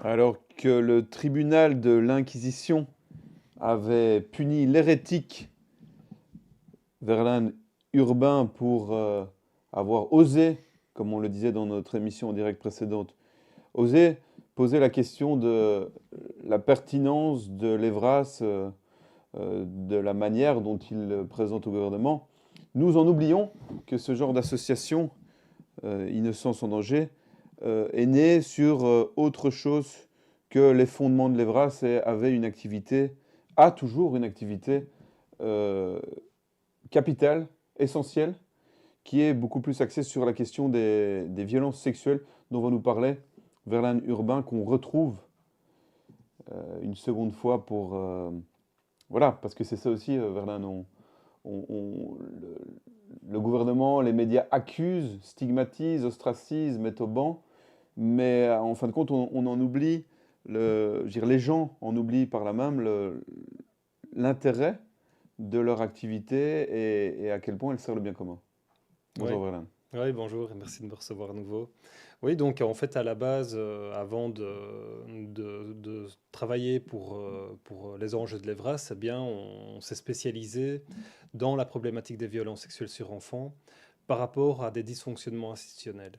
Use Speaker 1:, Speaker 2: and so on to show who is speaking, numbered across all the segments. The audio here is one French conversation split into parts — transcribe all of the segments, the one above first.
Speaker 1: Alors que le tribunal de l'Inquisition avait puni l'hérétique Verlaine Urbain pour avoir osé, comme on le disait dans notre émission en direct précédente, osé poser la question de la pertinence de l'Evras, de la manière dont il le présente au gouvernement. Nous en oublions que ce genre d'association, Innocence en danger, est né sur autre chose que les fondements de l'Evras et avait une activité, a toujours une activité euh, capitale, essentielle, qui est beaucoup plus axée sur la question des violences sexuelles dont va nous parler Verlaine Urbain, qu'on retrouve une seconde fois pour... voilà, parce que c'est ça aussi, Verlaine, le gouvernement, les médias accusent, stigmatisent, ostracisent, mettent au banc, mais en fin de compte, on en oublie, je veux dire, les gens en oublient par là même l'intérêt de leur activité et à quel point elle sert le bien commun.
Speaker 2: Oui,
Speaker 1: Bonjour Verlaine.
Speaker 2: oui, bonjour et merci de me recevoir à nouveau. Oui, donc en fait, à la base, avant de travailler pour les enjeux de l'Evras, eh bien, on s'est spécialisé dans la problématique des violences sexuelles sur enfants par rapport à des dysfonctionnements institutionnels.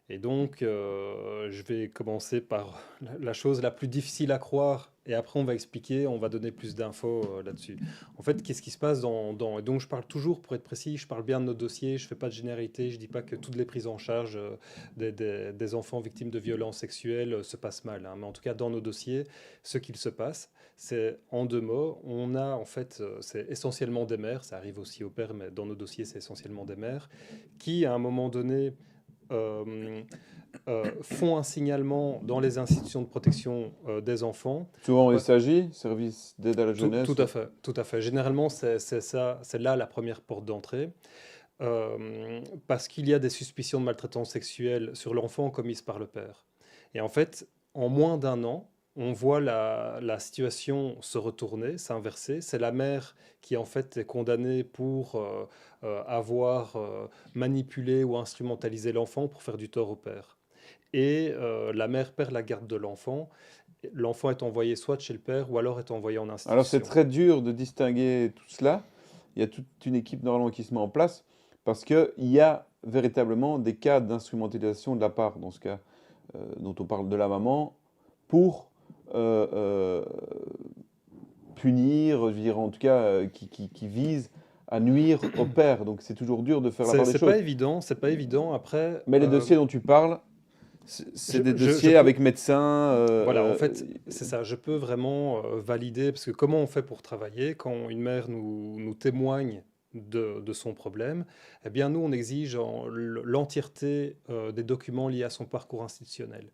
Speaker 2: Et donc, je vais commencer par la chose la plus difficile à croire, et après on va expliquer, on va donner plus d'infos là-dessus. En fait, qu'est-ce qui se passe et donc je parle toujours, pour être précis, je parle bien de nos dossiers, je ne fais pas de généralité, je ne dis pas que toutes les prises en charge des enfants victimes de violences sexuelles se passent mal, hein. Mais en tout cas, dans nos dossiers, ce qu'il se passe, c'est en deux mots, on a en fait, c'est essentiellement des mères, ça arrive aussi au père, mais dans nos dossiers, c'est essentiellement des mères, qui à un moment donné euh, font un signalement dans les institutions de protection des enfants.
Speaker 1: Souvent, il
Speaker 2: Pa-
Speaker 1: s'agit, service d'aide à la
Speaker 2: tout
Speaker 1: jeunesse.
Speaker 2: à fait, tout à fait. Généralement, c'est ça, c'est là la première porte d'entrée, parce qu'il y a des suspicions de maltraitance sexuelle sur l'enfant commises par le père. Et en fait, en moins d'un an, on voit la situation se retourner, s'inverser. C'est la mère qui en fait est condamnée pour avoir manipulé ou instrumentalisé l'enfant pour faire du tort au père. Et la mère perd la garde de l'enfant. L'enfant est envoyé soit chez le père ou alors est envoyé en
Speaker 1: Alors, c'est
Speaker 2: institution.
Speaker 1: très dur de distinguer tout cela. Il y a toute une équipe normalement qui se met en place parce qu'il y a véritablement des cas d'instrumentalisation de la part, dans ce cas dont on parle de la maman, pour euh, euh, punir, je veux dire, en tout cas, qui vise à nuire au père. Donc, c'est toujours dur de faire la part des
Speaker 2: C'est pas
Speaker 1: choses.
Speaker 2: évident, c'est pas évident. Après,
Speaker 1: Mais les dossiers dont tu parles, c'est des
Speaker 2: je
Speaker 1: dossiers
Speaker 2: peux,
Speaker 1: avec médecins.
Speaker 2: voilà, en fait, c'est ça. Je peux vraiment valider, parce que comment on fait pour travailler quand une mère nous témoigne de son problème? Eh bien, nous, on exige l'entièreté des documents liés à son parcours institutionnel.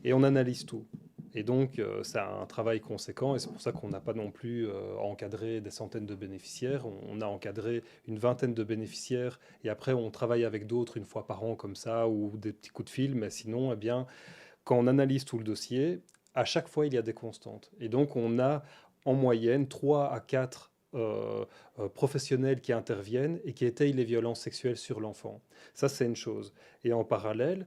Speaker 2: Et on analyse tout. Et donc, c'est un travail conséquent, et c'est pour ça qu'on n'a pas non plus encadré des centaines de bénéficiaires. On a encadré une vingtaine de bénéficiaires, et après, on travaille avec d'autres une fois par an, comme ça, ou des petits coups de fil. Mais sinon, eh bien, quand on analyse tout le dossier, à chaque fois, il y a des constantes. Et donc, on a en moyenne 3 à 4 professionnels qui interviennent et qui étayent les violences sexuelles sur l'enfant. Ça, c'est une chose. Et en parallèle,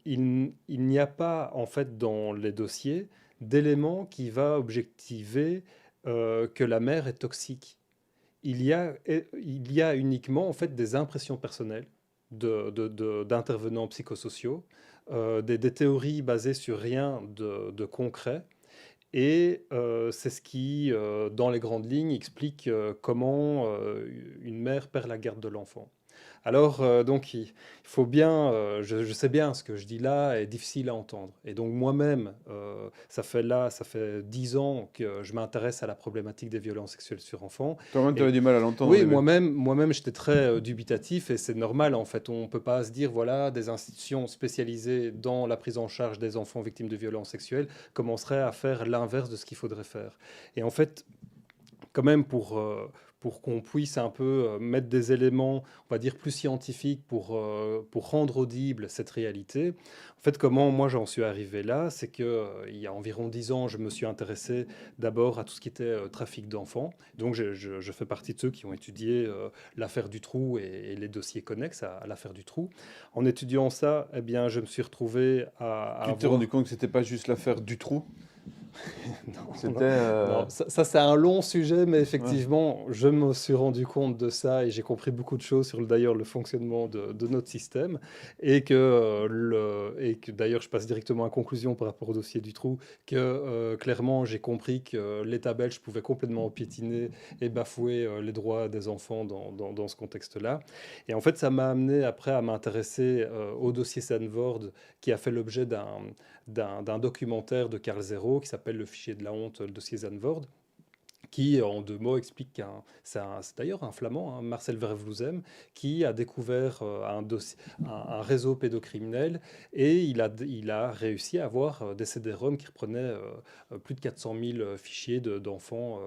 Speaker 2: il n'y a pas, en fait, dans les dossiers, d'éléments qui va objectiver que la mère est toxique. Il y a uniquement, en fait, des impressions personnelles d'intervenants psychosociaux, des théories basées sur rien de concret. Et c'est ce qui, dans les grandes lignes, explique comment une mère perd la garde de l'enfant. Alors, donc, il faut bien, je sais bien ce que je dis là est difficile à entendre. Et donc, moi-même, ça fait 10 ans que je m'intéresse à la problématique des violences sexuelles sur enfants.
Speaker 1: Toi-même, tu avais
Speaker 2: Et
Speaker 1: du mal à l'entendre au
Speaker 2: oui,
Speaker 1: début.
Speaker 2: moi-même, j'étais très dubitatif et c'est normal en fait. On ne peut pas se dire, voilà, des institutions spécialisées dans la prise en charge des enfants victimes de violences sexuelles commenceraient à faire l'inverse de ce qu'il faudrait faire. Et en fait, quand même pour qu'on puisse un peu mettre des éléments, on va dire, plus scientifiques pour rendre audible cette réalité. En fait, comment moi j'en suis arrivé là, c'est que il y a environ 10 ans, je me suis intéressé d'abord à tout ce qui était trafic d'enfants. Donc je fais partie de ceux qui ont étudié l'affaire du trou et les dossiers connexes à l'affaire du trou. En étudiant ça, eh bien, je me suis retrouvé à
Speaker 1: Tu t'es rendu
Speaker 2: avoir...
Speaker 1: compte que c'était pas juste l'affaire du trou,
Speaker 2: Non,
Speaker 1: c'était...
Speaker 2: non, non, ça, c'est un long sujet, mais
Speaker 1: Ouais.
Speaker 2: effectivement, je me suis rendu compte de ça et j'ai compris beaucoup de choses sur d'ailleurs le fonctionnement de notre système et que d'ailleurs je passe directement à conclusion par rapport au dossier du trou que clairement j'ai compris que l'État belge pouvait complètement piétiner et bafouer les droits des enfants dans ce contexte-là. Et en fait, ça m'a amené après à m'intéresser au dossier Sanford qui a fait l'objet d'un documentaire de Carl Zero qui s'appelle Le fichier de la honte, le dossier Zandvoort, qui, en 2 mots, explique c'est d'ailleurs un Flamand, hein, Marcel Vervloezem, qui a découvert un réseau pédocriminel et il a réussi à avoir des CD-ROM qui reprenaient plus de 400 000 fichiers d'enfants,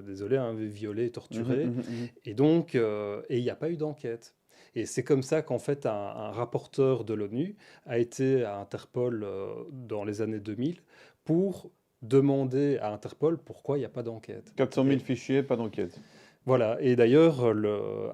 Speaker 2: désolé, hein, violés et
Speaker 1: Mhm,
Speaker 2: torturés.
Speaker 1: mhm, mhm.
Speaker 2: Et donc, il n'y a pas eu d'enquête. Et c'est comme ça qu'en fait, un rapporteur de l'ONU a été à Interpol dans les années 2000 pour demander à Interpol pourquoi il n'y a pas d'enquête.
Speaker 1: 400 000
Speaker 2: Et
Speaker 1: fichiers, pas d'enquête.
Speaker 2: voilà. Et d'ailleurs,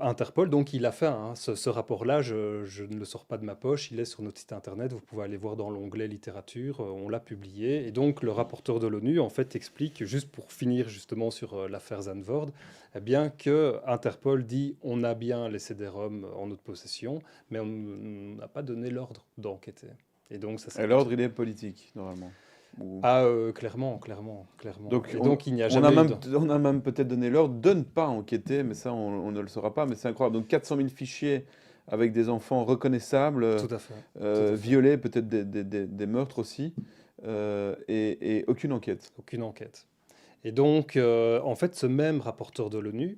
Speaker 2: Interpol, donc, il a fait hein, ce rapport-là. Je ne le sors pas de ma poche. Il est sur notre site internet. Vous pouvez aller voir dans l'onglet littérature. On l'a publié. Et donc, le rapporteur de l'ONU, en fait, explique, juste pour finir justement sur l'affaire Zandvoort, eh bien que Interpol dit on a bien les CD-ROM en notre possession, mais on n'a pas donné l'ordre d'enquêter. Et donc, ça
Speaker 1: Et
Speaker 2: s'est
Speaker 1: l'ordre,
Speaker 2: continué.
Speaker 1: il est politique, normalement. Ou-
Speaker 2: Ah, clairement, clairement, clairement.
Speaker 1: Donc,
Speaker 2: Et donc, il n'y a
Speaker 1: on a
Speaker 2: jamais eu
Speaker 1: même,
Speaker 2: de...
Speaker 1: on a même peut-être donné l'ordre de ne pas enquêter, mais ça, on ne le saura pas. Mais c'est incroyable. Donc, 400 000 fichiers avec des enfants reconnaissables,
Speaker 2: Tout à fait, tout à fait.
Speaker 1: violés, peut-être des meurtres aussi, et aucune enquête.
Speaker 2: Aucune enquête. Et donc, en fait, ce même rapporteur de l'ONU,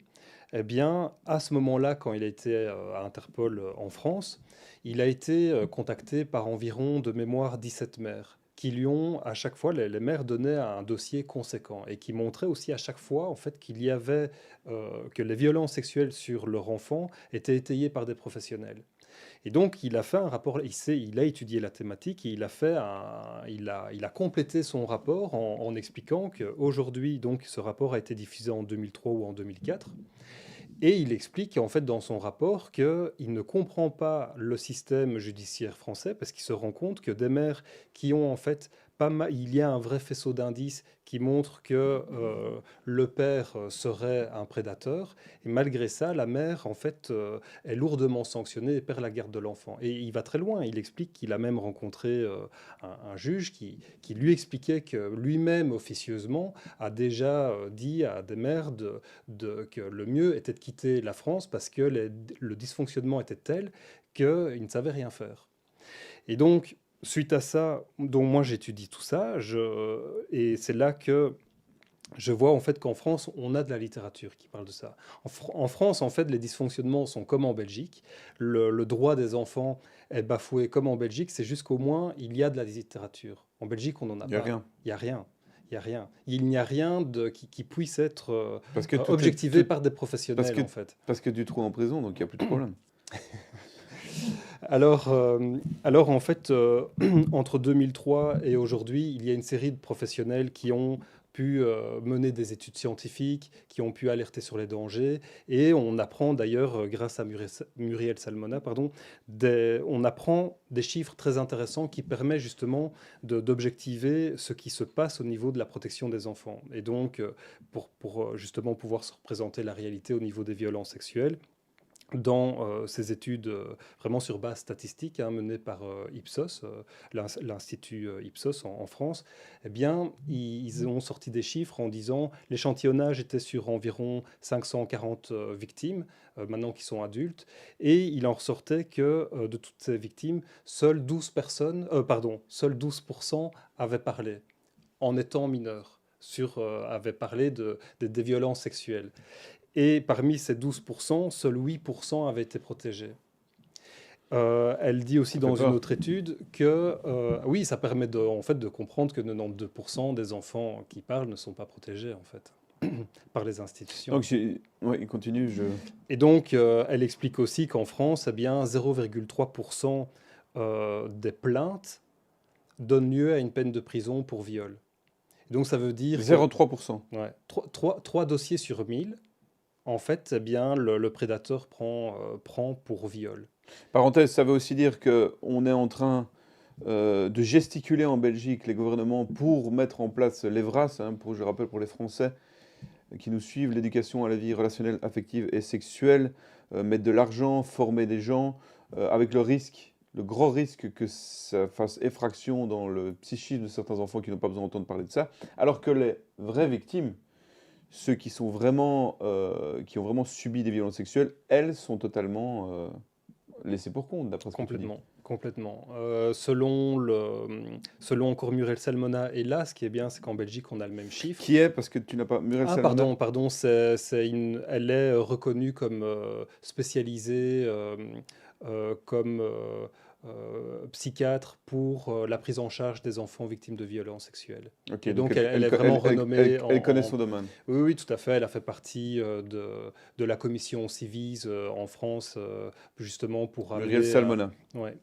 Speaker 2: eh bien, à ce moment-là, quand il a été à Interpol en France, il a été contacté par environ de mémoire 17 maires qui lui ont, à chaque fois, les maires donnaient un dossier conséquent et qui montraient aussi à chaque fois, en fait, qu'il y avait, que les violences sexuelles sur leur enfant étaient étayées par des professionnels. Et donc, il a fait un rapport, il a étudié la thématique et il a complété son rapport en expliquant qu'aujourd'hui, donc, ce rapport a été diffusé en 2003 ou en 2004. Et il explique en fait dans son rapport qu'il ne comprend pas le système judiciaire français parce qu'il se rend compte que des maires qui ont en fait pas mal, il y a un vrai faisceau d'indices qui montre que le père serait un prédateur et malgré ça la mère en fait est lourdement sanctionnée et perd la garde de l'enfant. Et il va très loin, il explique qu'il a même rencontré un juge qui lui expliquait que lui-même officieusement a déjà dit à des mères que le mieux était de quitter la France parce que le dysfonctionnement était tel qu'ils ne savaient rien faire. Et donc, suite à ça, donc moi j'étudie tout ça, et c'est là que je vois en fait qu'en France, on a de la littérature qui parle de ça. En France, en fait, les dysfonctionnements sont comme en Belgique. Le droit des enfants est bafoué comme en Belgique. C'est juste qu'au moins, il y a de la littérature. En Belgique, on n'en a
Speaker 1: Il n'y a
Speaker 2: pas.
Speaker 1: rien.
Speaker 2: Il n'y a rien. Il n'y a rien. Il n'y a rien qui puisse être
Speaker 1: Parce que
Speaker 2: objectivé par des
Speaker 1: parce
Speaker 2: professionnels,
Speaker 1: que,
Speaker 2: en fait.
Speaker 1: parce que du trou en prison, donc il n'y a plus de problème.
Speaker 2: Alors en fait, entre 2003 et aujourd'hui, il y a une série de professionnels qui ont pu mener des études scientifiques, qui ont pu alerter sur les dangers, et on apprend d'ailleurs, grâce à Muriel Salmona, pardon, on apprend des chiffres très intéressants qui permettent justement d'objectiver ce qui se passe au niveau de la protection des enfants, et donc pour justement pouvoir se représenter la réalité au niveau des violences sexuelles dans ces études vraiment sur base statistique hein, menées par Ipsos, l'Institut Ipsos en France, eh bien, ils ont sorti des chiffres en disant l'échantillonnage était sur environ 540 victimes, maintenant qui sont adultes, et il en ressortait que de toutes ces victimes, seules 12% avaient parlé en étant mineurs, avaient parlé des violences sexuelles. Et parmi ces 12%, seuls 8% avaient été protégés. Elle dit aussi
Speaker 1: Ça fait
Speaker 2: dans une
Speaker 1: peur.
Speaker 2: autre étude que oui, ça permet en fait, de comprendre que 92% des enfants qui parlent ne sont pas protégés en fait. par les institutions.
Speaker 1: Donc, oui, continue.
Speaker 2: Et donc, elle explique aussi qu'en France, eh bien, 0,3% des plaintes donnent lieu à une peine de prison pour viol. Donc, ça veut dire que
Speaker 1: 0,3%.
Speaker 2: ouais, 3 dossiers sur 1000, en fait, eh bien, le prédateur prend pour viol.
Speaker 1: Parenthèse, ça veut aussi dire qu'on est en train de gesticuler en Belgique, les gouvernements, pour mettre en place l'EVRAS, hein, je rappelle pour les Français qui nous suivent, l'éducation à la vie relationnelle, affective et sexuelle, mettre de l'argent, former des gens, avec le gros risque que ça fasse effraction dans le psychisme de certains enfants qui n'ont pas besoin d'entendre parler de ça, alors que les vraies victimes, ceux qui sont vraiment, qui ont vraiment subi des violences sexuelles, elles sont totalement laissées pour compte, d'après ce que tu dis.
Speaker 2: Complètement, complètement. Selon encore Muriel Salmona, et là, ce qui est bien, c'est qu'en Belgique, on a le même chiffre.
Speaker 1: Qui est, parce que tu n'as pas Muriel
Speaker 2: Ah,
Speaker 1: Salmona.
Speaker 2: pardon, elle est reconnue comme spécialisée, comme psychiatre pour la prise en charge des enfants victimes de violences sexuelles.
Speaker 1: Ok,
Speaker 2: Et
Speaker 1: donc
Speaker 2: donc, elle est vraiment renommée
Speaker 1: elle connaît son domaine.
Speaker 2: Oui, oui, tout à fait. Elle a fait partie de la commission Civise en France, justement pour
Speaker 1: Muriel
Speaker 2: amener
Speaker 1: Salmona.
Speaker 2: ouais.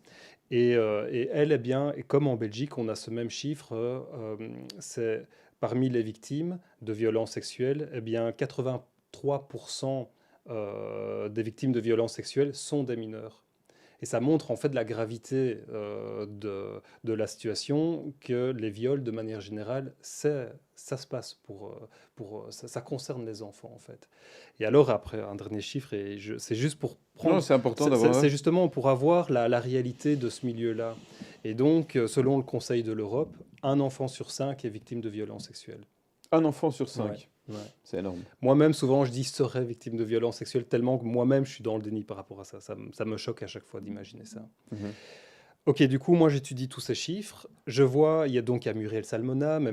Speaker 2: Et elle, eh bien, et comme en Belgique, on a ce même chiffre, c'est parmi les victimes de violences sexuelles, eh bien, 83% des victimes de violences sexuelles sont des mineurs. Et ça montre en fait la gravité de la situation, que les viols, de manière générale, ça se passe ça concerne les enfants en fait. Et alors après, un dernier chiffre, et c'est juste pour
Speaker 1: Non,
Speaker 2: prendre,
Speaker 1: c'est important d'avoir.
Speaker 2: c'est justement pour avoir la réalité de ce milieu-là. Et donc, selon le Conseil de l'Europe, un enfant sur 5 est victime de violences sexuelles.
Speaker 1: Un enfant sur
Speaker 2: Ouais,
Speaker 1: 5.
Speaker 2: ouais.
Speaker 1: C'est énorme.
Speaker 2: Moi-même, souvent, je dis serait victime de violences sexuelles, tellement que moi-même, je suis dans le déni par rapport à ça. Ça me choque à chaque fois d'imaginer ça.
Speaker 1: Mhm.
Speaker 2: Ok, du coup, moi, j'étudie tous ces chiffres. Je vois, il y a Muriel Salmona, mais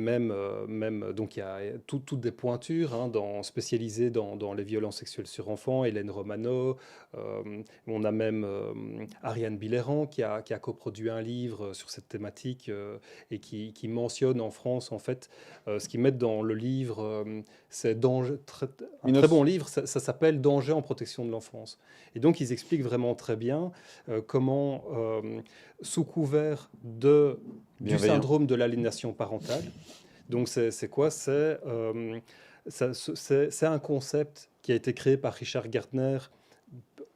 Speaker 2: donc il y a toutes des pointures hein, spécialisées dans les violences sexuelles sur enfants, Hélène Romano. On a même Ariane Biléran qui a coproduit un livre sur cette thématique et qui mentionne en France, en fait, ce qu'ils mettent dans le livre, c'est un très bon livre, ça s'appelle Danger en protection de l'enfance. Et donc, ils expliquent vraiment très bien comment sous couvert du
Speaker 1: Bienveillant.
Speaker 2: syndrome de l'aliénation parentale. Donc c'est quoi c'est un concept qui a été créé par Richard Gärtner.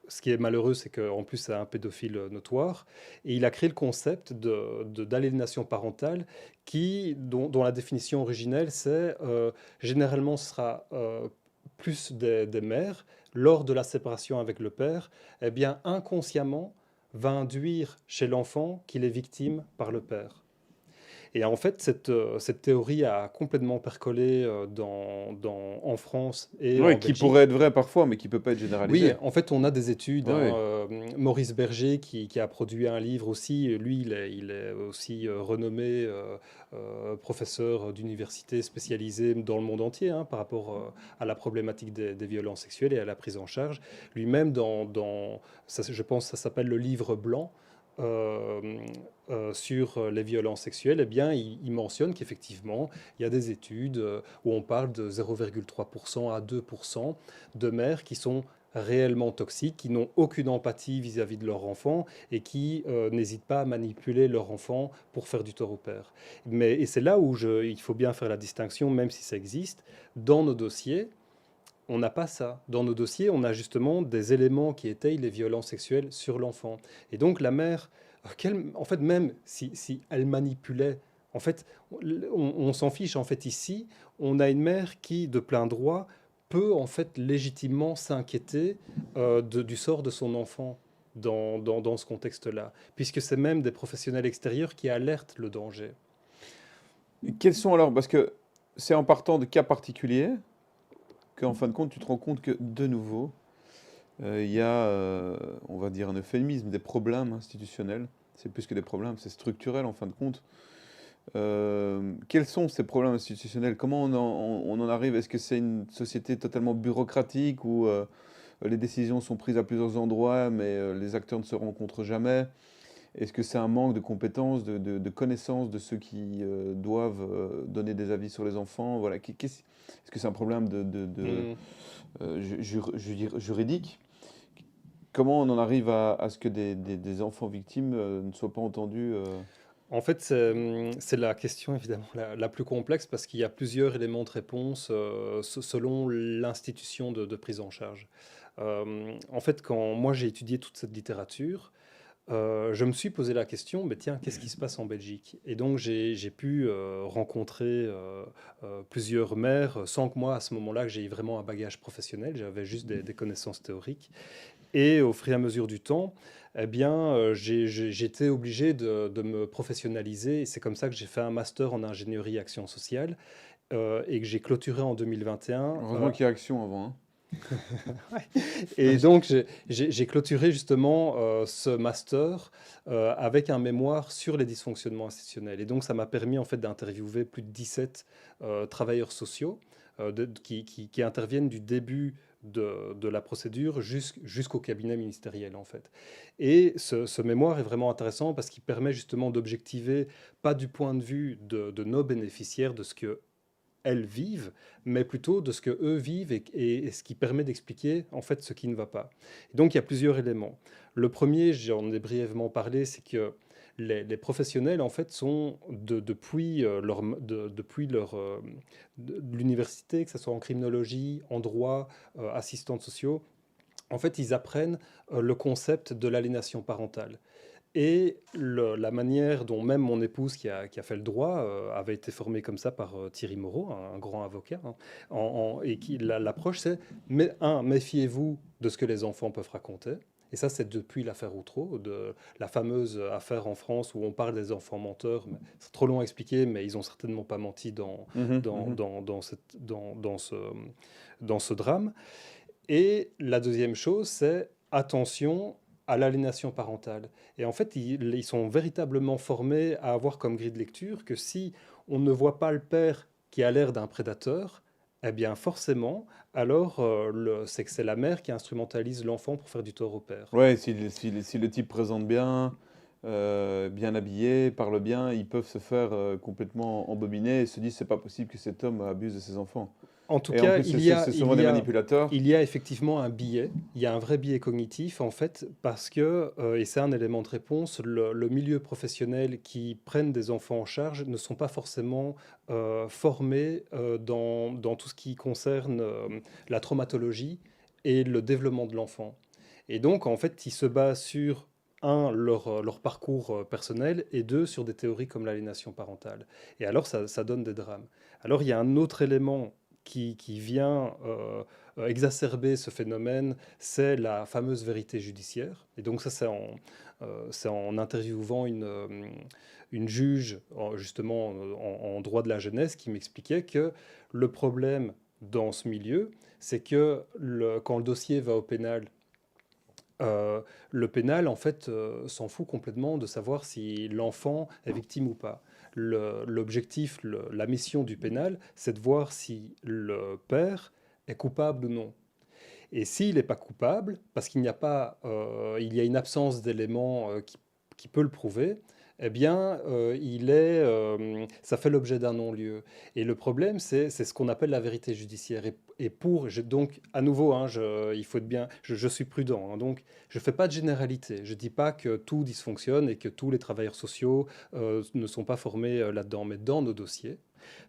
Speaker 2: Ce qui est malheureux, c'est qu'en plus, c'est un pédophile notoire. Et il a créé le concept d'aliénation parentale dont la définition originelle, c'est généralement, ce sera plus des mères, lors de la séparation avec le père, eh bien, inconsciemment, va induire chez l'enfant qu'il est victime par le père. Et en fait, cette théorie a complètement percolé en France et en
Speaker 1: Oui, qui
Speaker 2: Belgique.
Speaker 1: pourrait être vrai parfois, mais qui ne peut pas être
Speaker 2: Oui,
Speaker 1: généralisé.
Speaker 2: en fait, on a des études.
Speaker 1: Oui,
Speaker 2: Maurice Berger, qui a produit un livre aussi, lui, il est aussi renommé professeur d'université spécialisé dans le monde entier hein, par rapport à la problématique des violences sexuelles et à la prise en charge. Lui-même, je pense que ça s'appelle le livre blanc. euh, sur les violences sexuelles, eh bien, il mentionne qu'effectivement, il y a des études où on parle de 0,3% à 2% de mères qui sont réellement toxiques, qui n'ont aucune empathie vis-à-vis de leur enfant et qui n'hésitent pas à manipuler leur enfant pour faire du tort au père. Et c'est là où il faut bien faire la distinction, même si ça existe. Dans nos dossiers, on n'a pas ça. Dans nos dossiers, on a justement des éléments qui étayent les violences sexuelles sur l'enfant. Et donc la mère, en fait, même si elle manipulait, en fait, on s'en fiche. En fait, ici, on a une mère qui, de plein droit, peut en fait légitimement s'inquiéter du sort de son enfant dans ce contexte-là, puisque c'est même des professionnels extérieurs qui alertent le danger.
Speaker 1: quels sont alors, parce que c'est en partant de cas particuliers qu'en fin de compte, tu te rends compte que, de nouveau, il y a, on va dire un euphémisme, des problèmes institutionnels. C'est plus que des problèmes, c'est structurel en fin de compte. Quels sont ces problèmes institutionnels? Comment on en arrive? Est-ce que c'est une société totalement bureaucratique où les décisions sont prises à plusieurs endroits, mais les acteurs ne se rencontrent jamais? Est-ce que c'est un manque de compétences, de connaissances de ceux qui doivent donner des avis sur les enfants? Voilà. Est-ce que c'est un problème
Speaker 2: Hmm.
Speaker 1: juridique? Comment on en arrive à ce que des enfants victimes ne soient pas entendus
Speaker 2: En fait, c'est la question évidemment la plus complexe parce qu'il y a plusieurs éléments de réponse selon l'institution de prise en charge. En fait, quand moi j'ai étudié toute cette littérature, je me suis posé la question, mais tiens, qu'est-ce qui se passe en Belgique? Et donc j'ai pu rencontrer plusieurs maires sans que moi, à ce moment-là, que j'ai eu vraiment un bagage professionnel, j'avais juste des connaissances théoriques. Et au fur et à mesure du temps, eh bien, j'étais obligé de me professionnaliser. Et c'est comme ça que j'ai fait un master en ingénierie action sociale et que j'ai clôturé en 2021.
Speaker 1: Heureusement qu'il y a action avant, hein.
Speaker 2: Ouais. Et donc, j'ai clôturé justement ce master avec un mémoire sur les dysfonctionnements institutionnels. Et donc, ça m'a permis en fait d'interviewer plus de 17 travailleurs sociaux qui interviennent du début de la procédure jusqu'au cabinet ministériel en fait. Et ce mémoire est vraiment intéressant parce qu'il permet justement d'objectiver, pas du point de vue de nos bénéficiaires, de ce que elles vivent, mais plutôt de ce que eux vivent et ce qui permet d'expliquer en fait ce qui ne va pas. Et donc il y a plusieurs éléments. Le premier, j'en ai brièvement parlé, c'est que les professionnels en fait sont depuis l'université, que ce soit en criminologie, en droit, assistants sociaux, en fait ils apprennent le concept de l'aliénation parentale. Et la manière dont même mon épouse, qui a fait le droit, avait été formée comme ça par Thierry Moreau, un grand avocat, hein, et qui l'approche, c'est méfiez-vous de ce que les enfants peuvent raconter. Et ça, c'est depuis l'affaire Outreau, de la fameuse affaire en France où on parle des enfants menteurs. C'est trop long à expliquer, mais ils ont certainement pas menti
Speaker 1: Mhm,
Speaker 2: dans,
Speaker 1: mhm.
Speaker 2: dans, dans cette- dans ce drame. Et la deuxième chose, c'est attention à l'aliénation parentale. Et en fait, ils sont véritablement formés à avoir comme grille de lecture que si on ne voit pas le père qui a l'air d'un prédateur, eh bien forcément, alors c'est que c'est la mère qui instrumentalise l'enfant pour faire du tort au père.
Speaker 1: Ouais, si le type présente bien, bien habillé, parle bien, ils peuvent se faire complètement embobiner et se dire c'est pas possible que cet homme abuse de ses enfants.
Speaker 2: En tout
Speaker 1: Et en
Speaker 2: cas,
Speaker 1: plus, c'est souvent des manipulateurs.
Speaker 2: il y a effectivement un biais, il y a un vrai biais cognitif en fait, parce que, et c'est un élément de réponse, le milieu professionnel qui prennent des enfants en charge ne sont pas forcément formés dans tout ce qui concerne la traumatologie et le développement de l'enfant. Et donc, en fait, ils se basent sur, un, leur parcours personnel, et deux, sur des théories comme l'aliénation parentale. Et alors, ça donne des drames. Alors, il y a un autre élément qui vient exacerber ce phénomène, c'est la fameuse vérité judiciaire. Et donc ça, c'est en interviewant une juge, justement en droit de la jeunesse, qui m'expliquait que le problème dans ce milieu, c'est que quand le dossier va au pénal, le pénal, en fait, s'en fout complètement de savoir si l'enfant est victime ou pas. L'objectif, la mission du pénal, c'est de voir si le père est coupable ou non. Et s'il n'est pas coupable, parce qu'il n'y a pas, il y a une absence d'éléments qui peut le prouver, eh bien, ça fait l'objet d'un non-lieu. Et le problème, c'est ce qu'on appelle la vérité judiciaire. Donc, à nouveau, hein, il faut être bien, je suis prudent, hein, donc je ne fais pas de généralité. Je ne dis pas que tout dysfonctionne et que tous les travailleurs sociaux ne sont pas formés là-dedans. Mais dans nos dossiers,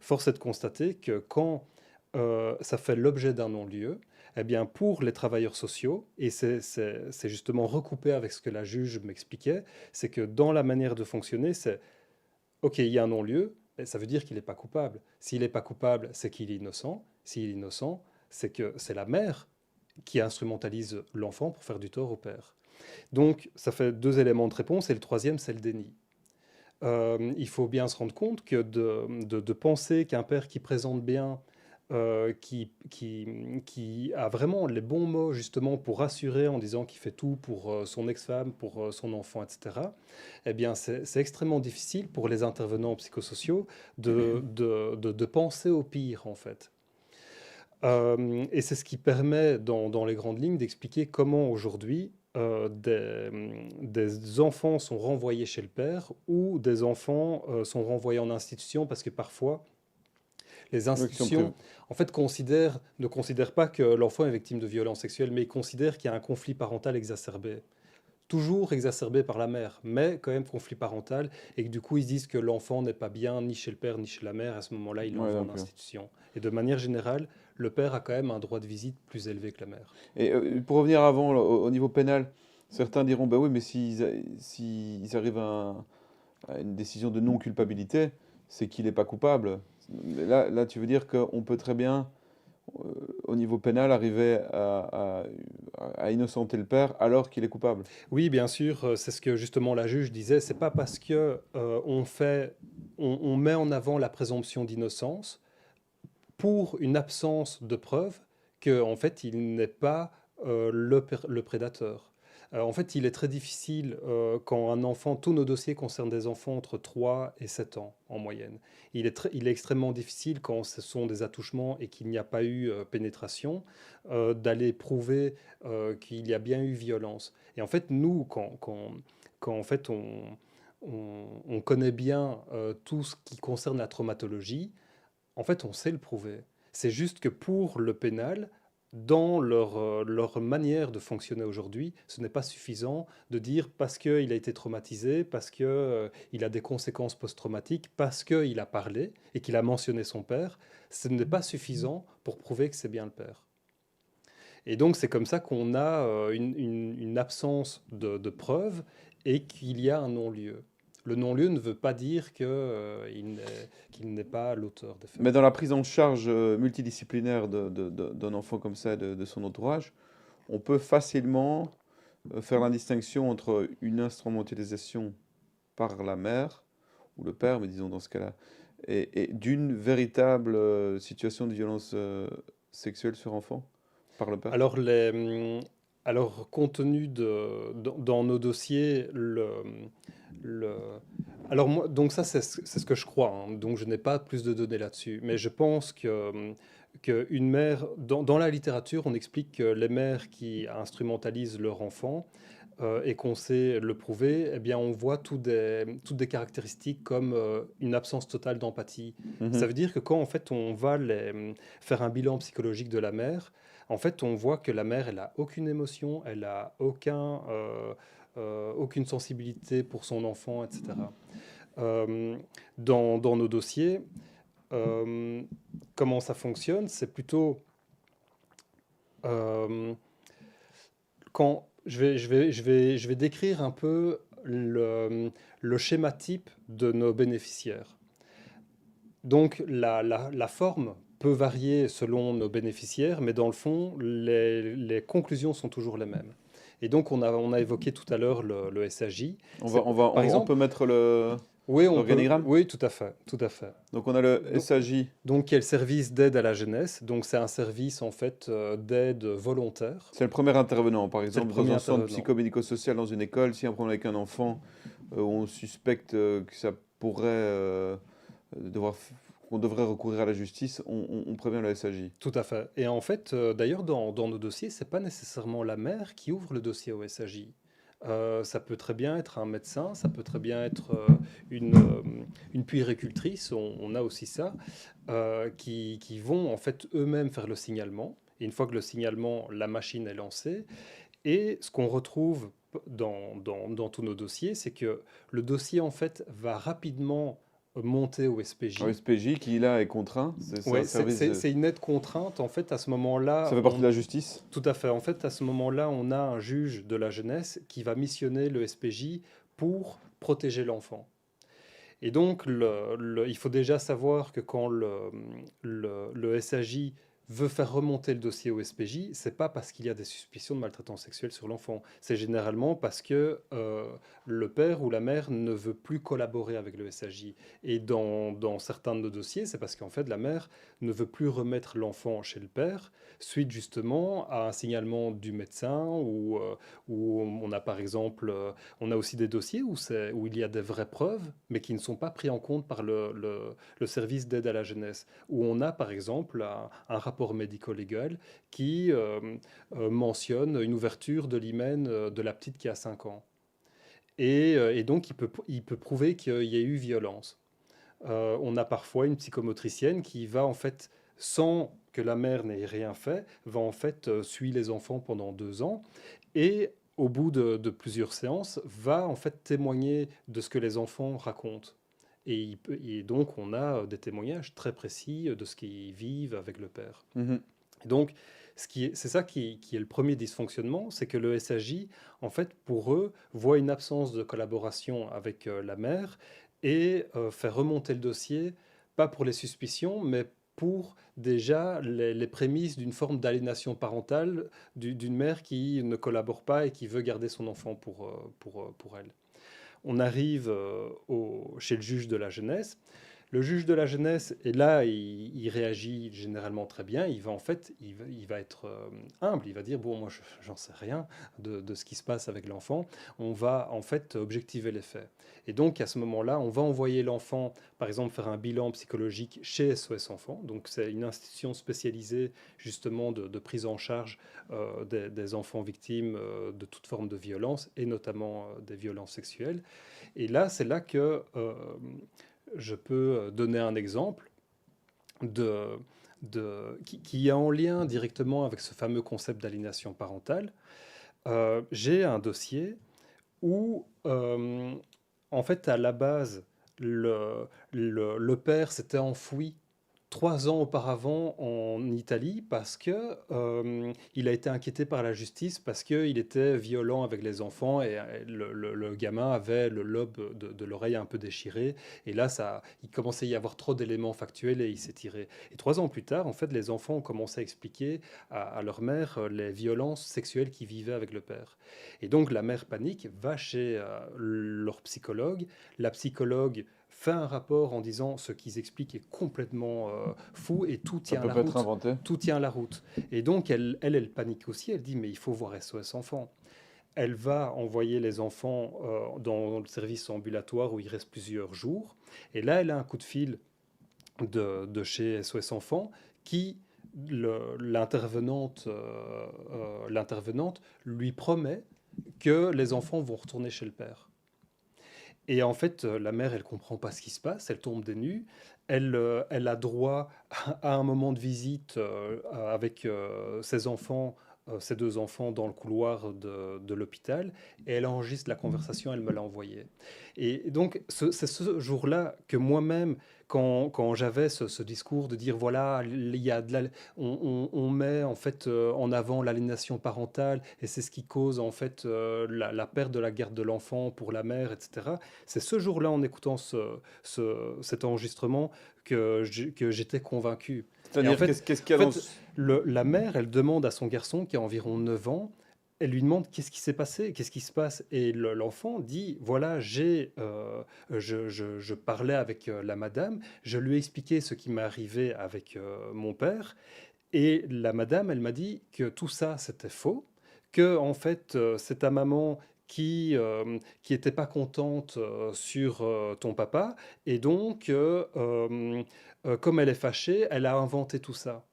Speaker 2: force est de constater que quand ça fait l'objet d'un non-lieu, eh bien, pour les travailleurs sociaux, et c'est justement recoupé avec ce que la juge m'expliquait, c'est que dans la manière de fonctionner, c'est OK, il y a un non-lieu, mais ça veut dire qu'il n'est pas coupable. S'il n'est pas coupable, c'est qu'il est innocent. S'il est innocent, c'est que c'est la mère qui instrumentalise l'enfant pour faire du tort au père. Donc, ça fait deux éléments de réponse, et le troisième, c'est le déni. Il faut bien se rendre compte que de penser qu'un père qui présente bien, qui a vraiment les bons mots justement pour rassurer en disant qu'il fait tout pour son ex-femme, pour son enfant, etc., eh bien c'est extrêmement difficile pour les intervenants psychosociaux de penser au pire en fait. Et c'est ce qui permet, dans les grandes lignes, d'expliquer comment aujourd'hui des enfants sont renvoyés chez le père ou des enfants sont renvoyés en institution parce que parfois les
Speaker 1: Oui, qui sont prévus.
Speaker 2: institutions, en fait, ne considèrent pas que l'enfant est victime de violences sexuelles, mais ils considèrent qu'il y a un conflit parental exacerbé. Toujours exacerbé par la mère, mais quand même conflit parental, et que du coup ils se disent que l'enfant n'est pas bien ni chez le père ni chez la mère, à ce moment-là il
Speaker 1: Ouais,
Speaker 2: l'envoie en
Speaker 1: donc,
Speaker 2: institution. Et de manière générale, le père a quand même un droit de visite plus élevé que la mère.
Speaker 1: et pour revenir avant, là, au niveau pénal, certains diront, bah oui, mais s'ils arrivent à une décision de non-culpabilité, c'est qu'il n'est pas coupable. Là, tu veux dire qu'on peut très bien, euh, au niveau pénal, arriver à innocenter le père alors qu'il est coupable.
Speaker 2: Oui, bien sûr, c'est ce que justement la juge disait, c'est pas parce que on met en avant la présomption d'innocence pour une absence de preuve que en fait il n'est pas le prédateur. En fait, il est très difficile quand un enfant, tous nos dossiers concernent des enfants entre 3 et 7 ans en moyenne. Il est extrêmement difficile quand ce sont des attouchements et qu'il n'y a pas eu pénétration, d'aller prouver qu'il y a bien eu violence. Et en fait, nous, quand en fait on connaît bien tout ce qui concerne la traumatologie, en fait, on sait le prouver. C'est juste que pour le pénal, dans leur manière de fonctionner aujourd'hui, ce n'est pas suffisant de dire parce qu'il a été traumatisé, parce qu'il a des conséquences post-traumatiques, parce qu'il a parlé et qu'il a mentionné son père. Ce n'est pas suffisant pour prouver que c'est bien le père. Et donc, c'est comme ça qu'on a une absence de preuves et qu'il y a un non-lieu. Le non-lieu ne veut pas dire qu'il n'est pas l'auteur des faits.
Speaker 1: Mais dans la prise en charge multidisciplinaire d'un enfant comme ça, de son entourage, on peut facilement faire la distinction entre une instrumentalisation par la mère, ou le père, mais disons dans ce cas-là, et d'une véritable situation de violence sexuelle sur enfant par le père.
Speaker 2: Alors, compte tenu dans nos dossiers, le- alors moi, donc ça c'est ce que je crois, hein, donc je n'ai pas plus de données là-dessus, mais je pense qu'une mère, dans la littérature, on explique que les mères qui instrumentalisent leur enfant et qu'on sait le prouver, eh bien on voit toutes des caractéristiques comme une absence totale d'empathie. Ça
Speaker 1: Mhm.
Speaker 2: veut dire que quand en fait on va faire un bilan psychologique de la mère, en fait on voit que la mère elle a aucune émotion, elle a aucune sensibilité pour son enfant, etc. Euh, dans nos dossiers, euh, comment ça fonctionne? C'est plutôt euh, quand je vais décrire un peu le schéma type de nos bénéficiaires. Donc la forme peut varier selon nos bénéficiaires, mais dans le fond, les conclusions sont toujours les mêmes. Et donc on a évoqué tout à l'heure le SAJ. Par
Speaker 1: On
Speaker 2: exemple,
Speaker 1: peut mettre
Speaker 2: oui, on peut,
Speaker 1: l'organigramme.
Speaker 2: oui, tout à fait, tout à fait.
Speaker 1: Donc on a le
Speaker 2: Donc,
Speaker 1: SAJ,
Speaker 2: donc, il y a le service d'aide à la jeunesse. Donc, c'est un service en fait d'aide volontaire.
Speaker 1: c'est le premier intervenant. Par
Speaker 2: C'est le
Speaker 1: exemple, dans
Speaker 2: premier
Speaker 1: un centre
Speaker 2: intervenant.
Speaker 1: psychomédico-social dans une école, si on prend avec un enfant, on suspecte que ça pourrait devoir, qu'on devrait recourir à la justice, on prévient le SAJ.
Speaker 2: Tout à fait. Et en fait, d'ailleurs, dans nos dossiers, c'est pas nécessairement la mère qui ouvre le dossier au SAJ. Ça peut très bien être un médecin, ça peut très bien être une puéricultrice, on a aussi ça, qui vont en fait eux-mêmes faire le signalement. Et une fois que le signalement, la machine est lancée, et ce qu'on retrouve dans tous nos dossiers, c'est que le dossier en fait va rapidement monter au
Speaker 1: Un
Speaker 2: SPJ.
Speaker 1: SPJ qui là est contraint, c'est un
Speaker 2: Ouais,
Speaker 1: service,
Speaker 2: c'est une aide contrainte. En fait, à ce moment-là,
Speaker 1: ça fait partie de la justice.
Speaker 2: tout à fait. En fait, à ce moment-là, on a un juge de la jeunesse qui va missionner le SPJ pour protéger l'enfant. Et donc, il faut déjà savoir que quand le SAJ veut faire remonter le dossier au SPJ, c'est pas parce qu'il y a des suspicions de maltraitance sexuelle sur l'enfant. C'est généralement parce que le père ou la mère ne veut plus collaborer avec le SAJ. Et dans certains de nos dossiers, c'est parce qu'en fait, la mère ne veut plus remettre l'enfant chez le père, suite justement à un signalement du médecin ou on a par exemple on a aussi des dossiers où il y a des vraies preuves, mais qui ne sont pas pris en compte par le service d'aide à la jeunesse, où on a par exemple un rapport médico-légal qui mentionne une ouverture de l'hymen de la petite qui a 5 ans. Et donc il peut prouver qu'il y a eu violence. On a parfois une psychomotricienne qui va en fait, sans que la mère n'ait rien fait, va en fait suivre les enfants pendant 2 ans et au bout de plusieurs séances, va en fait témoigner de ce que les enfants racontent. Et donc, on a des témoignages très précis de ce qu'ils vivent avec le père.
Speaker 1: Mhm.
Speaker 2: Et donc, c'est ça qui est le premier dysfonctionnement, c'est que le SAJ, en fait, pour eux, voit une absence de collaboration avec la mère et fait remonter le dossier, pas pour les suspicions, mais pour déjà les prémices d'une forme d'aliénation parentale d'une mère qui ne collabore pas et qui veut garder son enfant pour elle. On arrive chez le juge de la jeunesse. Le juge de la jeunesse, et là, il réagit généralement très bien. Il va en fait, il va être humble. Il va dire, bon, moi, j'en sais rien de ce qui se passe avec l'enfant. On va en fait objectiver les faits. Et donc, à ce moment-là, on va envoyer l'enfant, par exemple, faire un bilan psychologique chez SOS Enfants. Donc, c'est une institution spécialisée justement de prise en charge des enfants victimes de toute forme de violence, et notamment des violences sexuelles. Et là, c'est là que je peux donner un exemple de, qui est en lien directement avec ce fameux concept d'aliénation parentale. J'ai un dossier où, en fait, à la base, le père s'était enfoui 3 ans auparavant en Italie parce que il a été inquiété par la justice parce qu'il était violent avec les enfants et le gamin avait le lobe de l'oreille un peu déchiré et là il commençait à y avoir trop d'éléments factuels et il s'est tiré. Et 3 ans plus tard, en fait, les enfants ont commencé à expliquer à leur mère les violences sexuelles qu'ils vivaient avec le père. Et donc la mère panique, va chez leur psychologue, la psychologue fait un rapport en disant ce qu'ils expliquent est complètement fou et tout
Speaker 1: Ça
Speaker 2: tient
Speaker 1: peut
Speaker 2: la
Speaker 1: pas être
Speaker 2: route.
Speaker 1: inventé.
Speaker 2: Tout tient la route. Et donc elle panique aussi. Elle dit mais il faut voir SOS Enfants. Elle va envoyer les enfants dans le service ambulatoire où il reste plusieurs jours. Et là, elle a un coup de fil de chez SOS Enfants qui l'intervenante lui promet que les enfants vont retourner chez le père. Et en fait, la mère, elle comprend pas ce qui se passe, elle tombe des nues, elle a droit à un moment de visite avec ses 2 enfants dans le couloir de l'hôpital, et elle enregistre la conversation, elle me l'a envoyée. Et donc, c'est ce jour-là que moi-même, quand j'avais ce discours de dire, voilà, il y a on met en fait en avant l'aliénation parentale, et c'est ce qui cause en fait la perte de la garde de l'enfant pour la mère, etc. C'est ce jour-là, en écoutant cet enregistrement, que j'étais convaincu. Et en
Speaker 1: C'est-à-dire,
Speaker 2: fait,
Speaker 1: qu'est-ce qu'il y
Speaker 2: en
Speaker 1: a dans
Speaker 2: fait la mère, elle demande à son garçon, qui a environ 9 ans, elle lui demande qu'est-ce qui s'est passé, qu'est-ce qui se passe. Et l'enfant dit, voilà, je parlais avec la madame, je lui ai expliqué ce qui m'est arrivé avec mon père. Et la madame, elle m'a dit que tout ça, c'était faux, que en fait, c'est ta maman qui était pas contente sur ton papa, et donc, comme elle est fâchée, elle a inventé tout ça.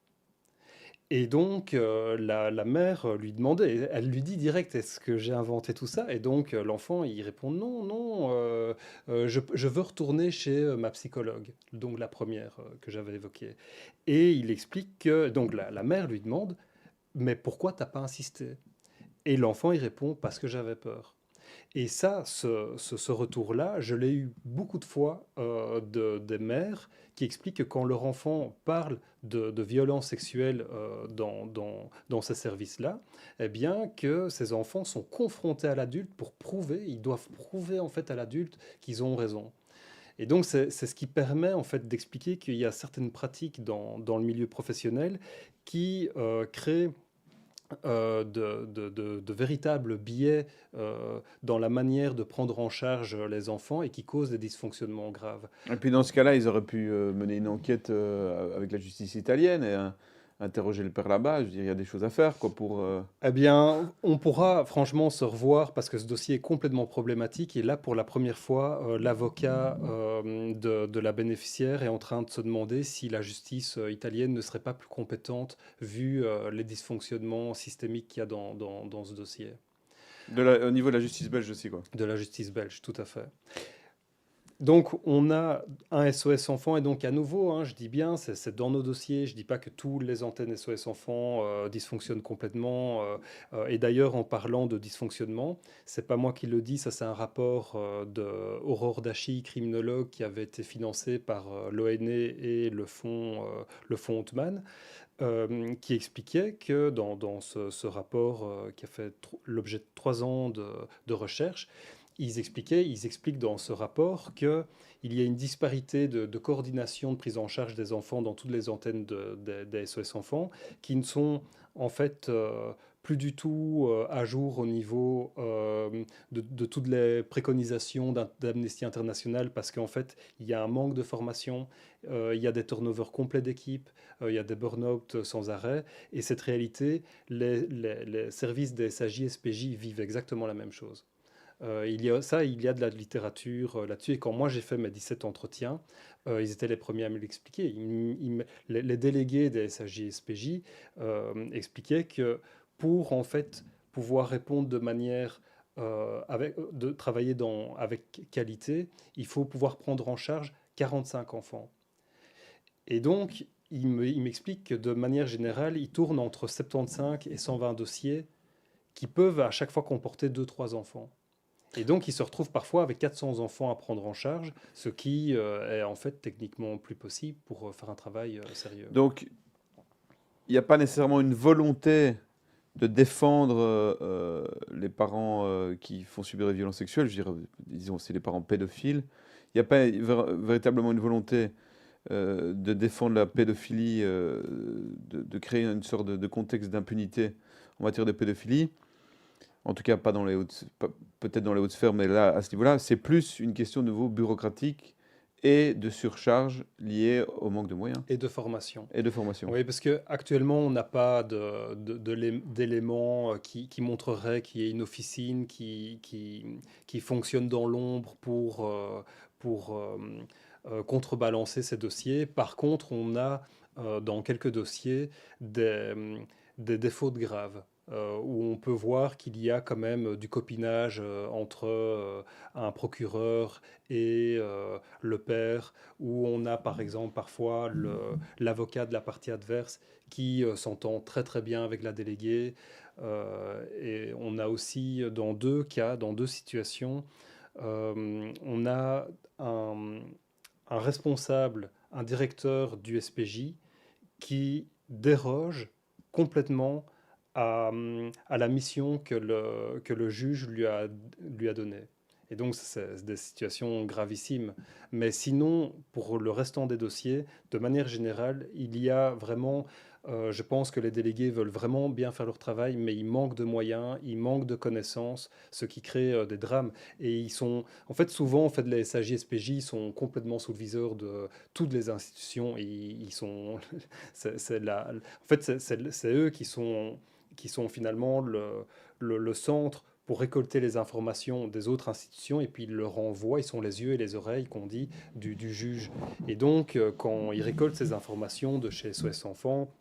Speaker 2: Et donc, la mère lui demandait, elle lui dit direct, est-ce que j'ai inventé tout ça? Et donc, l'enfant, il répond, non, non, je veux retourner chez ma psychologue, donc la première que j'avais évoquée. Et il explique que, donc la mère lui demande, mais pourquoi t'as pas insisté? Et l'enfant, il répond, parce que j'avais peur. Et ça, ce retour-là, je l'ai eu beaucoup de fois des mères qui expliquent que quand leur enfant parle de violences sexuelles dans ces services-là, eh bien que ces enfants sont confrontés à l'adulte pour prouver, ils doivent prouver en fait à l'adulte qu'ils ont raison. Et donc c'est ce qui permet en fait d'expliquer qu'il y a certaines pratiques dans le milieu professionnel qui créent de véritables biais dans la manière de prendre en charge les enfants et qui causent des dysfonctionnements graves.
Speaker 1: Et puis dans ce cas-là, ils auraient pu mener une enquête avec la justice italienne et interroger le père là-bas. Je veux dire, il y a des choses à faire, quoi, pour...
Speaker 2: Eh bien, on pourra franchement se revoir parce que ce dossier est complètement problématique et là, pour la première fois, l'avocat de la bénéficiaire est en train de se demander si la justice italienne ne serait pas plus compétente vu les dysfonctionnements systémiques qu'il y a dans ce dossier.
Speaker 1: Au niveau de la justice belge aussi, quoi.
Speaker 2: De la justice belge, tout à fait. Donc, on a un SOS enfant, et donc à nouveau, hein, je dis bien, c'est dans nos dossiers. Je dis pas que tous les antennes SOS enfants dysfonctionnent complètement. Et d'ailleurs, en parlant de dysfonctionnement, c'est pas moi qui le dis, ça c'est un rapport de Aurore Dachy, criminologue, qui avait été financé par l'ONE et le fonds Hauttmann, qui expliquait que dans ce rapport qui a fait l'objet de 3 ans de recherche, ils expliquent dans ce rapport qu'il y a une disparité de coordination de prise en charge des enfants dans toutes les antennes des SOS enfants, qui ne sont en fait plus du tout à jour au niveau de toutes les préconisations d'Amnesty International, parce qu'en fait, il y a un manque de formation, il y a des turnovers complets d'équipe, il y a des burn-out sans arrêt, et cette réalité, les services des SAJ, SPJ vivent exactement la même chose. Il y a de la littérature là-dessus. Et quand moi j'ai fait mes 17 entretiens, ils étaient les premiers à me l'expliquer. Les délégués des SAJ SPJ expliquaient que pour en fait pouvoir répondre de manière de travailler avec qualité, il faut pouvoir prendre en charge 45 enfants. Et donc, il m'explique que de manière générale, il tourne entre 75 et 120 dossiers qui peuvent à chaque fois comporter 2 3 enfants. Et donc, ils se retrouvent parfois avec 400 enfants à prendre en charge, ce qui est en fait techniquement plus possible pour faire un travail sérieux.
Speaker 1: Donc, il n'y a pas nécessairement une volonté de défendre les parents qui font subir des violences sexuelles. Je dirais, disons, c'est les parents pédophiles. Il n'y a pas véritablement une volonté de défendre la pédophilie, de créer une sorte de contexte d'impunité en matière de pédophilie. En tout cas, pas dans les hautes, peut-être dans les hautes sphères, mais là, à ce niveau-là, c'est plus une question de nouveau bureaucratique et de surcharge liée au manque de moyens
Speaker 2: Et de formation.
Speaker 1: et de formation.
Speaker 2: Oui, parce qu'actuellement, on n'a pas d'éléments qui montreraient qu'il y a une officine qui fonctionne dans l'ombre pour contrebalancer ces dossiers. Par contre, on a dans quelques dossiers des défauts de graves. Où on peut voir qu'il y a quand même du copinage entre un procureur et le père, où on a par exemple parfois l'avocat de la partie adverse qui s'entend très très bien avec la déléguée. Et on a aussi dans 2 cas, dans 2 situations, on a un, un responsable, un directeur du SPJ qui déroge complètement à la mission que le juge lui a donnée. Et donc, c'est des situations gravissimes. Mais sinon, pour le restant des dossiers, de manière générale, il y a vraiment, je pense que les délégués veulent vraiment bien faire leur travail, mais il manque de moyens, il manque de connaissances, ce qui crée des drames. Et ils sont, en fait, souvent, en fait, les SAJ, SPJ sont complètement sous le viseur de toutes les institutions. Et ils sont, en fait, c'est eux qui sont finalement le centre pour récolter les informations des autres institutions, et puis ils le renvoient, ils sont les yeux et les oreilles, qu'on dit, du juge. Et donc, quand ils récoltent ces informations de chez SOS Enfants,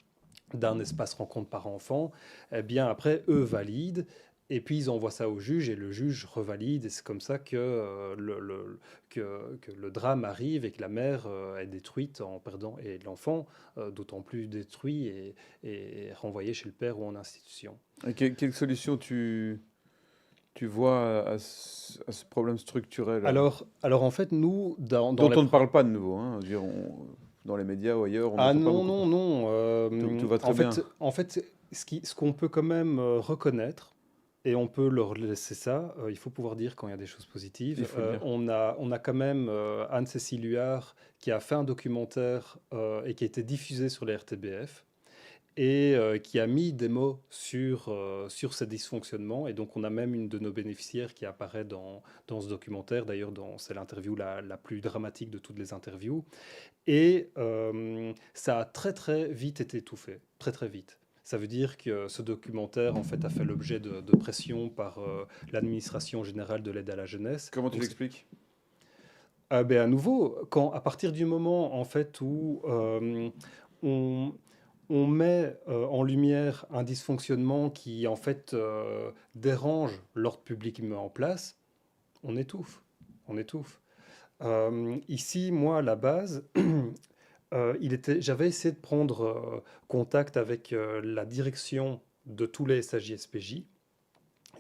Speaker 2: d'un espace rencontre par enfant, eh bien après, eux valident, et puis ils envoient ça au juge, et le juge revalide, et c'est comme ça que le drame arrive, et que la mère est détruite en perdant, et l'enfant d'autant plus détruit et renvoyé chez le père ou en institution.
Speaker 1: Et quelle solution tu vois à ce problème structurel
Speaker 2: Alors en fait, nous, dans
Speaker 1: dont
Speaker 2: la...
Speaker 1: on ne parle pas de nouveau, hein, je veux dire, dans les médias ou ailleurs, on
Speaker 2: Ah
Speaker 1: n'entend pas
Speaker 2: non,
Speaker 1: beaucoup
Speaker 2: non,
Speaker 1: parler.
Speaker 2: non.
Speaker 1: Tout va très bien.
Speaker 2: En fait, ce qu'on peut quand même reconnaître, et on peut leur laisser ça, il faut pouvoir dire quand il y a des choses
Speaker 1: Il
Speaker 2: positives.
Speaker 1: faut le dire.
Speaker 2: On a quand même Anne-Cécile Huard qui a fait un documentaire et qui a été diffusé sur les RTBF, et qui a mis des mots sur ces dysfonctionnements. Et donc, on a même une de nos bénéficiaires qui apparaît dans ce documentaire. D'ailleurs, c'est l'interview la plus dramatique de toutes les interviews. Et ça a très, très vite été étouffé. Très, très vite. Ça veut dire que ce documentaire, en fait, a fait l'objet de pression par l'administration générale de l'aide à la jeunesse.
Speaker 1: Comment tu
Speaker 2: Donc,
Speaker 1: l'expliques?
Speaker 2: ben, à nouveau, à partir du moment, en fait, où on, on met en lumière un dysfonctionnement qui, en fait, dérange l'ordre public mis en place, on étouffe. On étouffe. Ici, moi, à la base, j'avais essayé de prendre contact avec la direction de tous les SAJ-SPJ.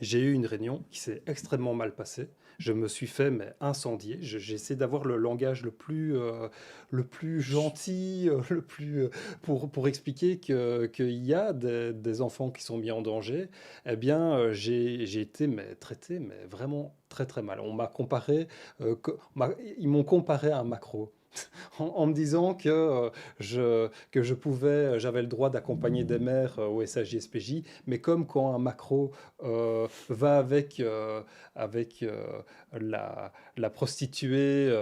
Speaker 2: J'ai eu une réunion qui s'est extrêmement mal passée. Je me suis fait mais incendier. J'ai essayé d'avoir le langage le plus gentil, pour expliquer qu'il y a des enfants qui sont mis en danger. Eh bien, j'ai été mais, traité mais vraiment très très mal. On m'a comparé, ils m'ont comparé à un maquereau. En me disant que j'avais le droit d'accompagner des mères au SAJ-SPJ, mais comme quand un macro va avec la prostituée,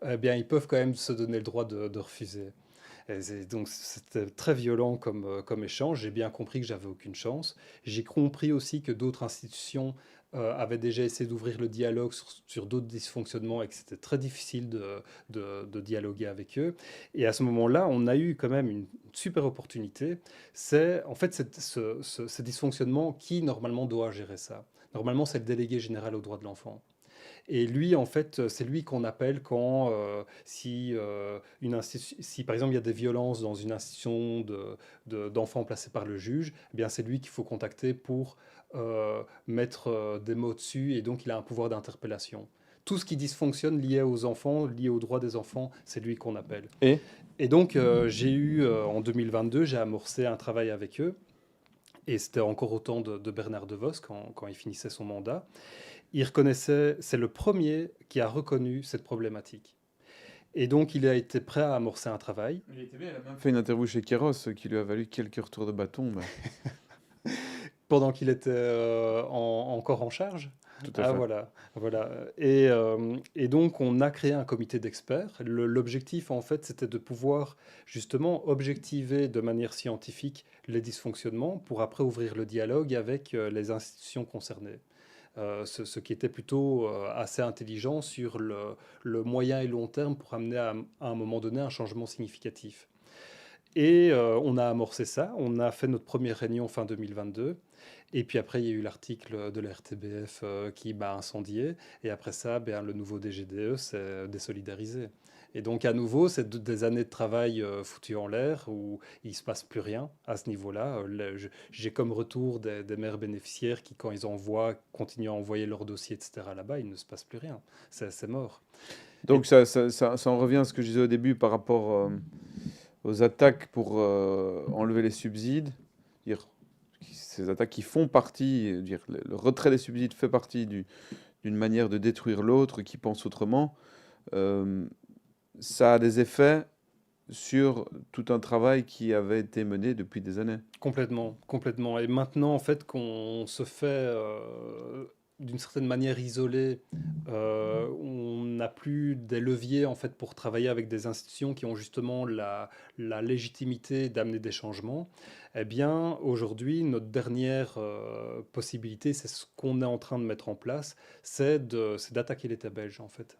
Speaker 2: eh bien, ils peuvent quand même se donner le droit de refuser. Donc c'était très violent comme échange. J'ai bien compris que j'avais aucune chance. J'ai compris aussi que d'autres institutions avaient déjà essayé d'ouvrir le dialogue sur d'autres dysfonctionnements et que c'était très difficile de dialoguer avec eux. Et à ce moment-là, on a eu quand même une super opportunité. C'est en fait ce dysfonctionnement qui normalement doit gérer ça. Normalement, c'est le délégué général aux droits de l'enfant. Et lui, en fait, c'est lui qu'on appelle quand, si par exemple il y a des violences dans une institution d'enfants placés par le juge, eh bien c'est lui qu'il faut contacter pour mettre des mots dessus et donc il a un pouvoir d'interpellation. Tout ce qui dysfonctionne lié aux enfants, lié aux droits des enfants, c'est lui qu'on appelle.
Speaker 1: Et
Speaker 2: Et donc j'ai eu, en 2022, j'ai amorcé un travail avec eux. Et c'était encore au temps de Bernard DeVos quand il finissait son mandat. Il reconnaissait, c'est le premier qui a reconnu cette problématique. Et donc, il a été prêt à amorcer un travail.
Speaker 1: il était bien, il a même fait une interview chez Kéros qui lui a valu quelques retours de bâton.
Speaker 2: Pendant qu'il était encore en charge.
Speaker 1: Tout à
Speaker 2: Ah
Speaker 1: fait.
Speaker 2: voilà, voilà. Et donc on a créé un comité d'experts. L'objectif en fait c'était de pouvoir justement objectiver de manière scientifique les dysfonctionnements pour après ouvrir le dialogue avec les institutions concernées. Ce qui était plutôt assez intelligent sur le moyen et long terme pour amener à un moment donné un changement significatif. Et on a amorcé ça, on a fait notre première réunion fin 2022. Et puis après, il y a eu l'article de la RTBF qui m'a incendié. Et après ça, ben, le nouveau DGDE s'est désolidarisé. Et donc, à nouveau, c'est des années de travail foutues en l'air où il ne se passe plus rien à ce niveau-là. J'ai comme retour des maires bénéficiaires qui, quand ils envoient, continuent à envoyer leur dossier, etc. là-bas, il ne se passe plus rien. C'est mort. Et
Speaker 1: Donc ça en revient à ce que je disais au début par rapport aux attaques pour enlever les subsides. Dire, ces attaques qui font partie, dire, le retrait des subsides fait partie d'une manière de détruire l'autre qui pense autrement. Euh, Ça a des effets sur tout un travail qui avait été mené depuis des années.
Speaker 2: complètement, complètement. Et maintenant, en fait, qu'on se fait d'une certaine manière isolé, on n'a plus des leviers en fait pour travailler avec des institutions qui ont justement la légitimité d'amener des changements. Eh bien, aujourd'hui, notre dernière possibilité, c'est ce qu'on est en train de mettre en place, c'est d'attaquer l'État belge en fait.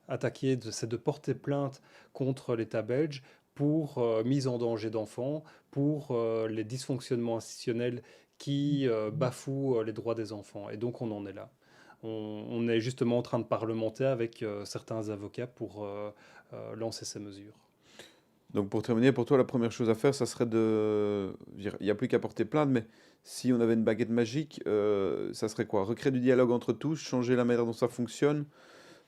Speaker 2: C'est de porter plainte contre l'État belge pour mise en danger d'enfants, pour les dysfonctionnements institutionnels qui bafouent les droits des enfants. Et donc on en est là. On est justement en train de parlementer avec certains avocats pour lancer ces mesures.
Speaker 1: Donc pour terminer, pour toi, la première chose à faire, ça serait de... Il n'y a plus qu'à porter plainte, mais si on avait une baguette magique, ça serait quoi? Recréer du dialogue entre tous, changer la manière dont ça fonctionne.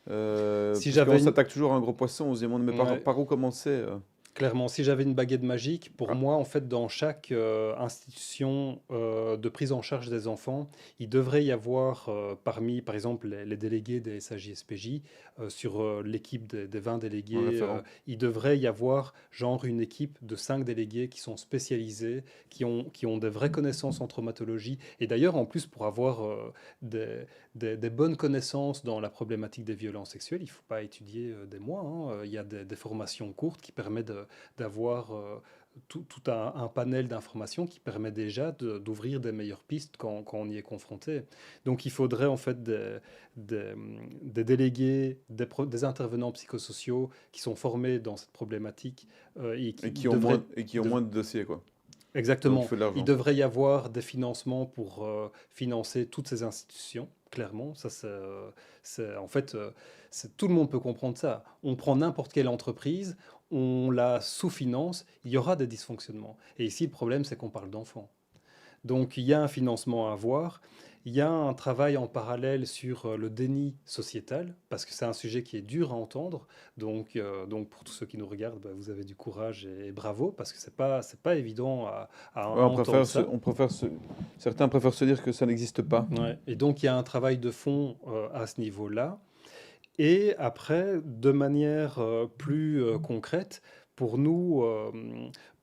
Speaker 2: Si
Speaker 1: Parce qu'on
Speaker 2: j'avais une...
Speaker 1: s'attaque toujours à un gros poisson, on se demande mais
Speaker 2: Ouais.
Speaker 1: par où commencer
Speaker 2: Clairement, si j'avais une baguette magique, pour
Speaker 1: Ah,
Speaker 2: moi, en fait, dans chaque institution de prise en charge des enfants, il devrait y avoir parmi, par exemple, les délégués des SAJ-SPJ, sur l'équipe des 20
Speaker 1: un
Speaker 2: délégués,
Speaker 1: référent.
Speaker 2: il devrait y avoir genre une équipe de 5 délégués qui sont spécialisés, qui ont des vraies connaissances en traumatologie. Et d'ailleurs, en plus, pour avoir des, des bonnes connaissances dans la problématique des violences sexuelles, il ne faut pas étudier des mois, hein. Il y a des formations courtes qui permettent d'avoir tout un panel d'informations qui permet déjà d'ouvrir des meilleures pistes quand on y est confronté. Donc il faudrait en fait des, des délégués, des intervenants psychosociaux qui sont formés dans cette problématique et qui devraient...
Speaker 1: Et qui ont
Speaker 2: dev-
Speaker 1: moins de dossiers, quoi. Donc il
Speaker 2: Exactement.
Speaker 1: faut de
Speaker 2: Il
Speaker 1: l'argent.
Speaker 2: devrait y avoir des financements pour financer toutes ces institutions, clairement. Ça, en fait, tout le monde peut comprendre ça. On prend n'importe quelle entreprise, on la sous-finance, il y aura des dysfonctionnements. Et ici, le problème, c'est qu'on parle d'enfants. Donc il y a un financement à avoir. Il y a un travail en parallèle sur le déni sociétal, parce que c'est un sujet qui est dur à entendre. Donc pour tous ceux qui nous regardent, bah, vous avez du courage et bravo, parce que c'est pas évident à
Speaker 1: Ouais,
Speaker 2: entendre ça.
Speaker 1: certains préfèrent se dire que ça n'existe pas.
Speaker 2: Ouais. Et donc il y a un travail de fond à ce niveau-là. Et après, de manière plus concrète, pour nous,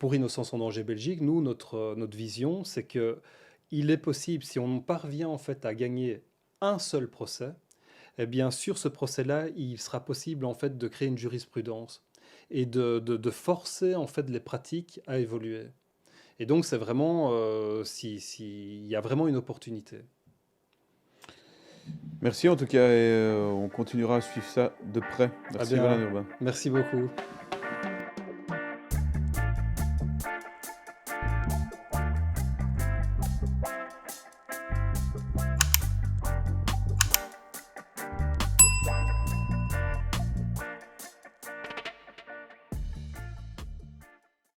Speaker 2: pour Innocence en danger Belgique, nous, notre vision, c'est que il est possible, si on parvient en fait à gagner un seul procès, eh bien sur ce procès-là, il sera possible en fait de créer une jurisprudence et de forcer en fait les pratiques à évoluer. Et donc c'est vraiment, il y a vraiment une opportunité.
Speaker 1: Merci en tout cas et on continuera à suivre ça de près.
Speaker 2: Ah
Speaker 1: Merci Valin
Speaker 2: bien,
Speaker 1: Urbain.
Speaker 2: merci beaucoup.